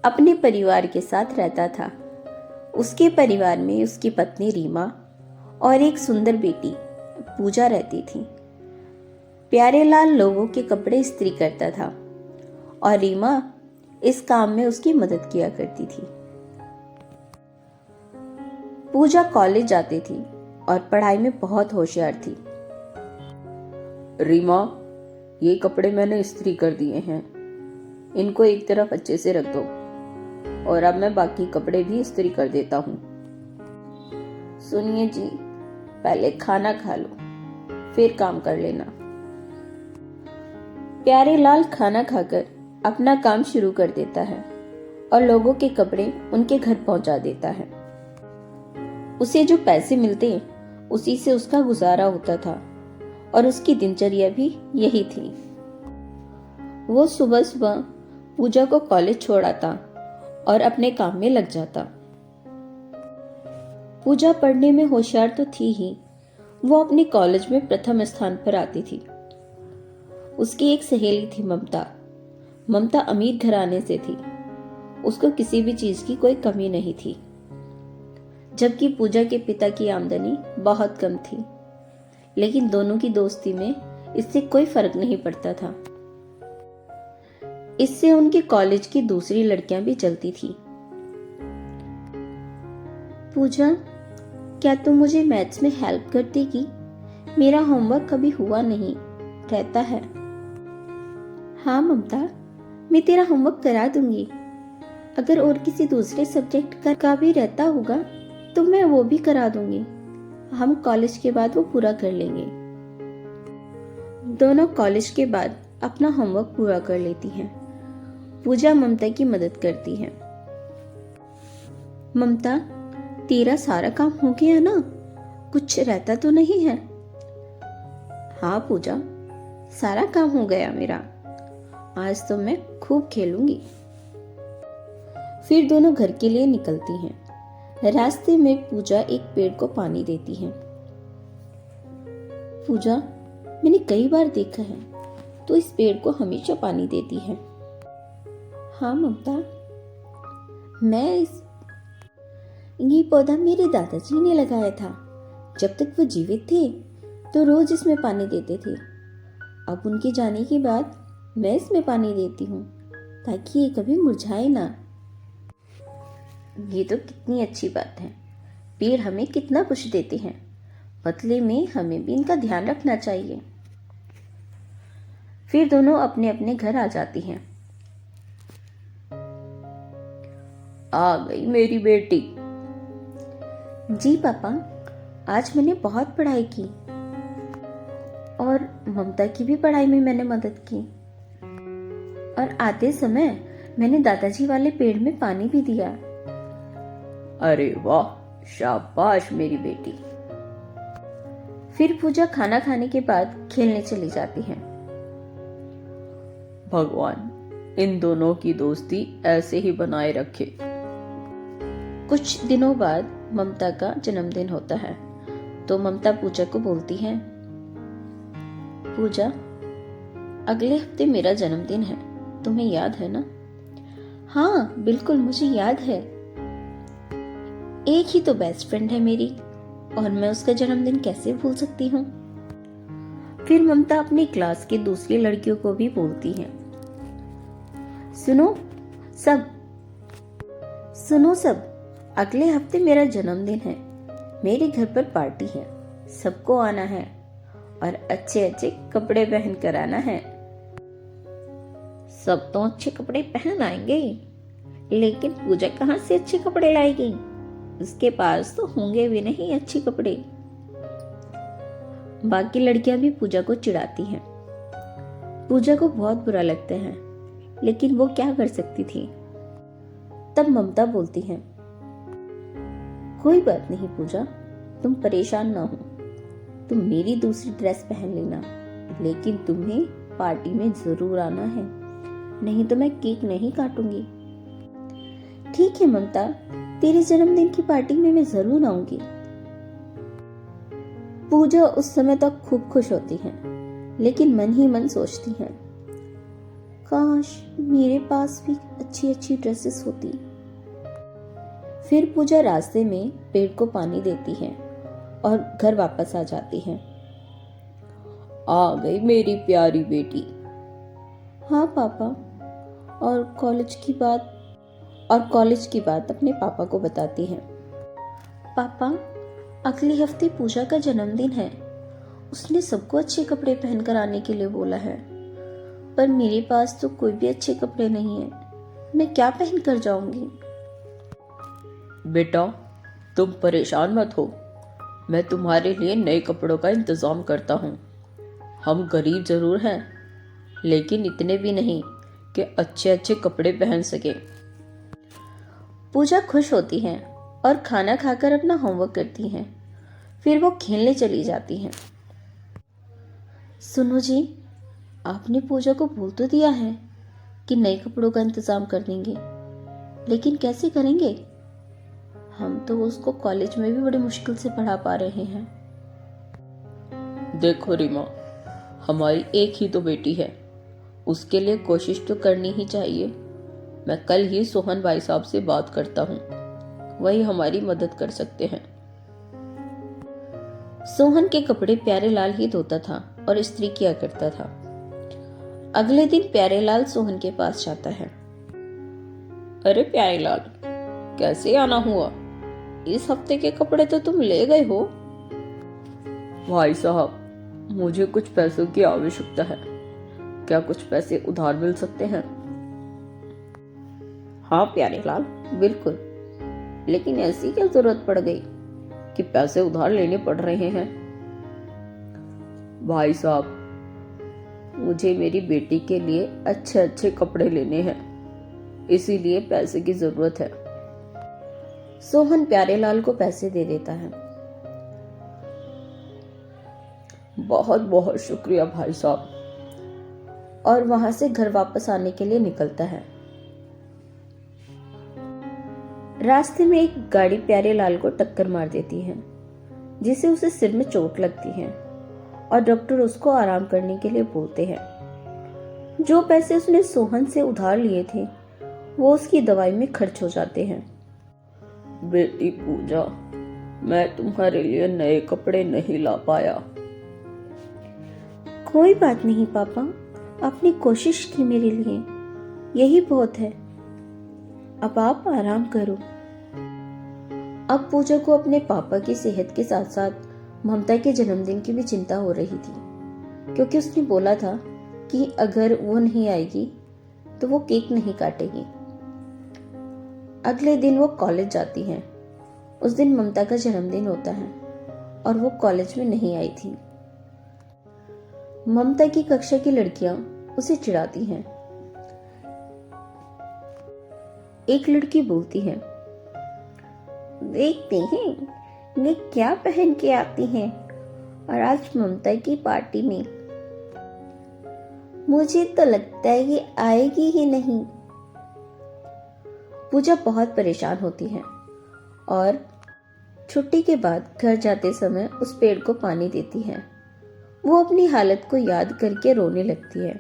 अपने परिवार के साथ रहता था। उसके परिवार में उसकी पत्नी रीमा और एक सुंदर बेटी पूजा रहती थी। प्यारेलाल लोगों के कपड़े इस्त्री करता था और रीमा इस काम में उसकी मदद किया करती थी। पूजा कॉलेज जाती थी और पढ़ाई में बहुत होशियार थी। रीमा, ये कपड़े मैंने इस्त्री कर दिए हैं, इनको एक तरफ अच्छे से रख दो और अब मैं बाकी कपड़े भी इस्त्री कर देता हूँ। सुनिए जी, पहले खाना खा लो, फिर काम कर लेना। प्यारेलाल खाना खाकर अपना काम शुरू कर देता है और लोगों के कपड़े उनके घर पहुंचा देता है। उसे जो पैसे मिलते उसी से उसका गुजारा होता था और उसकी दिनचर्या भी यही थी। वो सुबह सुबह पूजा को कॉलेज छोड़ आता और अपने काम में लग जाता। पूजा पढ़ने में होशियार तो थी ही, वो अपने कॉलेज में प्रथम स्थान पर आती थी। उसकी एक सहेली थी ममता। ममता अमीर घराने से थी। उसको किसी भी चीज की कोई कमी नहीं थी, जबकि पूजा के पिता की आमदनी बहुत कम थी। लेकिन दोनों की दोस्ती में इससे कोई फर्क नहीं पड़ता था। इससे उनके कॉलेज की दूसरी लड़कियां भी चलती थी। पूजा, क्या तुम मुझे मैथ्स में हेल्प कर देगी? मेरा होमवर्क कभी हुआ नहीं रहता है। हाँ ममता, मैं तेरा होमवर्क करा दूंगी। अगर और किसी दूसरे सब्जेक्ट का भी रहता होगा तो मैं वो भी करा दूंगी। हम कॉलेज के बाद वो पूरा कर लेंगे। दोनों कॉलेज के बाद अपना होमवर्क पूरा कर लेती हैं। पूजा ममता की मदद करती है। ममता, तेरा सारा काम हो गया ना? कुछ रहता तो नहीं है? हाँ पूजा, सारा काम हो गया मेरा। आज तो मैं खूब खेलूंगी। फिर दोनों घर के लिए निकलती हैं। रास्ते में पूजा एक पेड़ को पानी देती है। पूजा, मैंने कई बार देखा है तो इस पेड़ को हमेशा पानी देती है। हाँ ममता, ये पौधा मेरे दादाजी ने लगाया था। जब तक वो जीवित थे तो रोज इसमें पानी देते थे। अब उनके जाने के बाद मैं इसमें पानी देती हूँ ताकि ये कभी मुरझाए ना। ये तो कितनी अच्छी बात है। पेड़ हमें कितना कुछ देते हैं, बदले में हमें भी इनका ध्यान रखना चाहिए। फिर दोनों अपने अपने घर आ जाती हैं। आ गई मेरी बेटी। जी पापा, आज मैंने बहुत पढ़ाई की और ममता की भी पढ़ाई में मैंने मदद की और आते समय मैंने दादाजी वाले पेड़ में पानी भी दिया। अरे वाह, शाबाश मेरी बेटी। फिर पूजा खाना खाने के बाद खेलने चली जाती है। भगवान इन दोनों की दोस्ती ऐसे ही बनाए रखे। कुछ दिनों बाद ममता का जन्मदिन होता है तो ममता पूजा को बोलती है, पूजा, अगले हफ्ते मेरा जन्मदिन है, तुम्हें याद है ना? हाँ बिल्कुल, मुझे याद है। एक ही तो बेस्ट फ्रेंड है मेरी और मैं उसका जन्मदिन कैसे भूल सकती हूँ। फिर ममता अपनी क्लास की दूसरी लड़कियों को भी बोलती है, सुनो सब, अगले हफ्ते मेरा जन्मदिन है। मेरे घर पर पार्टी है, सबको आना है और अच्छे अच्छे कपड़े पहन कर आना है। सब तो अच्छे कपड़े पहन आएंगे, लेकिन पूजा कहाँ से अच्छे कपड़े लाएगी? उसके पास तो होंगे भी नहीं अच्छे कपड़े। बाकी लड़कियां भी पूजा को चिढ़ाती हैं। पूजा को बहुत बुरा लगता है, लेकिन वो क्या कर सकती थी। तब ममता बोलती है, कोई बात नहीं पूजा, तुम परेशान ना हो। तुम मेरी दूसरी ड्रेस पहन लेना, लेकिन तुम्हें पार्टी में जरूर आना है, नहीं तो मैं केक नहीं काटूंगी। ठीक है ममता, तेरे जन्मदिन की पार्टी में मैं जरूर आऊंगी। पूजा उस समय तक खूब खुश होती है, लेकिन मन ही मन सोचती है, काश मेरे पास भी अच्छी अच्छी ड्रेसेस होती। फिर पूजा रास्ते में पेड़ को पानी देती है और घर वापस आ जाती है। आ गई मेरी प्यारी बेटी। हाँ पापा। और कॉलेज की बात अपने पापा को बताती है। पापा, अगले हफ्ते पूजा का जन्मदिन है। उसने सबको अच्छे कपड़े पहनकर आने के लिए बोला है, पर मेरे पास तो कोई भी अच्छे कपड़े नहीं है। मैं क्या पहनकर जाऊंगी? बेटा, तुम परेशान मत हो, मैं तुम्हारे लिए नए कपड़ों का इंतज़ाम करता हूँ। हम गरीब ज़रूर हैं, लेकिन इतने भी नहीं कि अच्छे अच्छे कपड़े पहन सके। पूजा खुश होती है और खाना खाकर अपना होमवर्क करती हैं। फिर वो खेलने चली जाती हैं। सुनो जी, आपने पूजा को बोल तो दिया है कि नए कपड़ों का इंतजाम कर देंगे, लेकिन कैसे करेंगे? हम तो उसको कॉलेज में भी बड़ी मुश्किल से पढ़ा पा रहे हैं। देखो रीमा, हमारी एक ही तो बेटी है, उसके लिए कोशिश तो करनी ही चाहिए। मैं कल ही सोहन भाई साहब से बात करता हूँ, वही हमारी मदद कर सकते हैं। सोहन के कपड़े प्यारेलाल ही धोता था और इस्त्री किया करता था। अगले दिन प्यारेलाल सोहन के पास जाता है। अरे प्यारेलाल, कैसे आना हुआ? इस हफ्ते के कपड़े तो तुम ले गए हो। भाई साहब, मुझे कुछ पैसों की आवश्यकता है, क्या कुछ पैसे उधार मिल सकते हैं? हाँ प्यारेलाल, बिल्कुल, लेकिन ऐसी क्या जरूरत पड़ गई कि पैसे उधार लेने पड़ रहे हैं? भाई साहब, मुझे मेरी बेटी के लिए अच्छे अच्छे कपड़े लेने हैं, इसीलिए पैसे की जरूरत है। सोहन प्यारेलाल को पैसे दे देता है। बहुत बहुत शुक्रिया भाई साहब। और वहां से घर वापस आने के लिए निकलता है। रास्ते में एक गाड़ी प्यारेलाल को टक्कर मार देती है, जिससे उसे सिर में चोट लगती है और डॉक्टर उसको आराम करने के लिए बोलते हैं। जो पैसे उसने सोहन से उधार लिए थे वो उसकी दवाई में खर्च हो जाते हैं। बेटी पूजा, मैं तुम्हारे लिए नए कपड़े नहीं ला पाया। कोई बात नहीं पापा, आपने कोशिश की मेरे लिए, यही बहुत है। अब आप आराम करो। अब पूजा को अपने पापा की सेहत के साथ साथ ममता के जन्मदिन की भी चिंता हो रही थी, क्योंकि उसने बोला था कि अगर वो नहीं आएगी तो वो केक नहीं काटेगी। अगले दिन वो कॉलेज जाती है। उस दिन ममता का जन्मदिन होता है और वो कॉलेज में नहीं आई थी। ममता की कक्षा की लड़कियां उसे चिढ़ाती हैं। एक लड़की बोलती है, देखते हैं ये क्या पहन के आती हैं, और आज ममता की पार्टी में मुझे तो लगता है ये आएगी ही नहीं। पूजा बहुत परेशान होती है और छुट्टी के बाद घर जाते समय उस पेड़ को पानी देती है। वो अपनी हालत को याद करके रोने लगती है।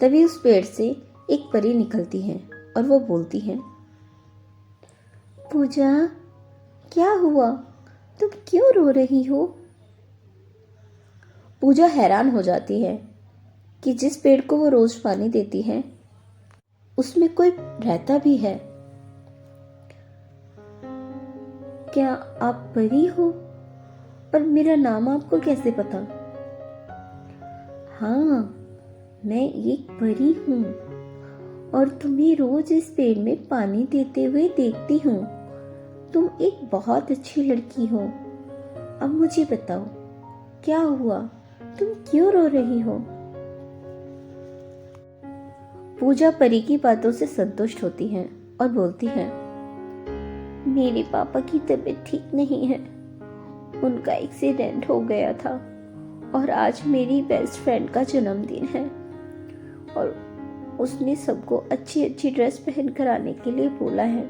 तभी उस पेड़ से एक परी निकलती है और वो बोलती है, पूजा क्या हुआ, तुम क्यों रो रही हो? पूजा हैरान हो जाती है कि जिस पेड़ को वो रोज पानी देती है उसमें कोई रहता भी है। क्या आप परी हो? पर मेरा नाम आपको कैसे पता? हाँ, मैं एक परी हूँ और तुम्हें रोज इस पेड़ में पानी देते हुए देखती हूँ। तुम एक बहुत अच्छी लड़की हो। अब मुझे बताओ क्या हुआ, तुम क्यों रो रही हो? पूजा परी की बातों से संतुष्ट होती है और बोलती है, मेरे पापा की तबीयत ठीक नहीं है, उनका एक्सीडेंट हो गया था और आज मेरी बेस्ट फ्रेंड का जन्मदिन है और उसने सबको अच्छी अच्छी ड्रेस पहन कर आने के लिए बोला है।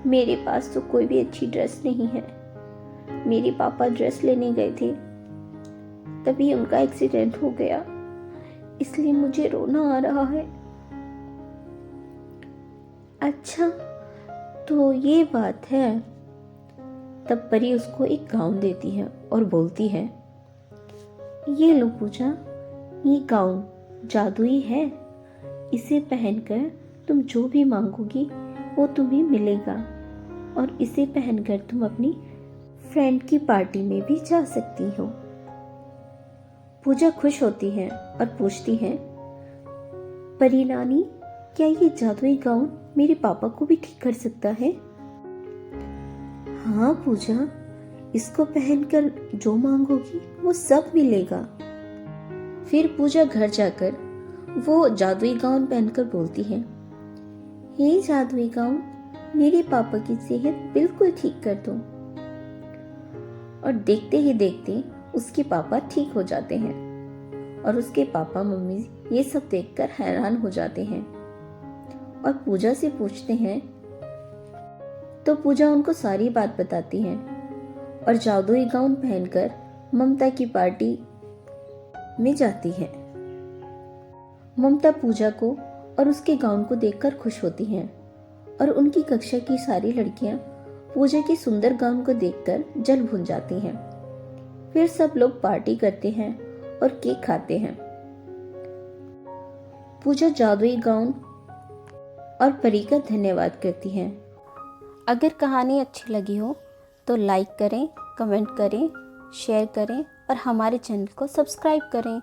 मेरे पास तो कोई भी अच्छी ड्रेस नहीं है। मेरे पापा ड्रेस लेने गए थे, तभी उनका एक्सीडेंट हो गया। इसलिए मुझे रोना आ रहा है। अच्छा, तो ये बात है। तब परी उसको एक गाउन देती है और बोलती है, ये लो पूजा, ये गाउन जादुई है। इसे पहनकर तुम जो भी मांगोगी वो तुम्हें मिलेगा, और इसे पहनकर तुम अपनी फ्रेंड की पार्टी में भी जा सकती हो। पूजा खुश होती है और पूछती है, परी नानी, क्या ये जादुई गाउन मेरे पापा को भी ठीक कर सकता है? हाँ पूजा, इसको पहनकर जो मांगोगी वो सब मिलेगा। फिर पूजा घर जाकर वो जादुई गाउन पहनकर बोलती है, हे जादुई गाउन, मेरे पापा की सेहत बिल्कुल ठीक कर दो। और देखते ही देखते उसके पापा ठीक हो जाते हैं, और उसके पापा मम्मी ये सब देखकर हैरान हो जाते हैं और पूजा से पूछते हैं। तो पूजा उनको सारी बात बताती है और जादुई गाउन पहनकर ममता की पार्टी में जाती है। ममता पूजा को और उसके गाउन को देखकर खुश होती हैं, और उनकी कक्षा की सारी लड़कियां पूजा के सुंदर गाउन को देखकर जल भूल जाती हैं। फिर सब लोग पार्टी करते हैं और केक खाते हैं। पूजा जादुई गाउन और परी का धन्यवाद करती है। अगर कहानी अच्छी लगी हो तो लाइक करें, कमेंट करें, शेयर करें और हमारे चैनल को सब्सक्राइब करें।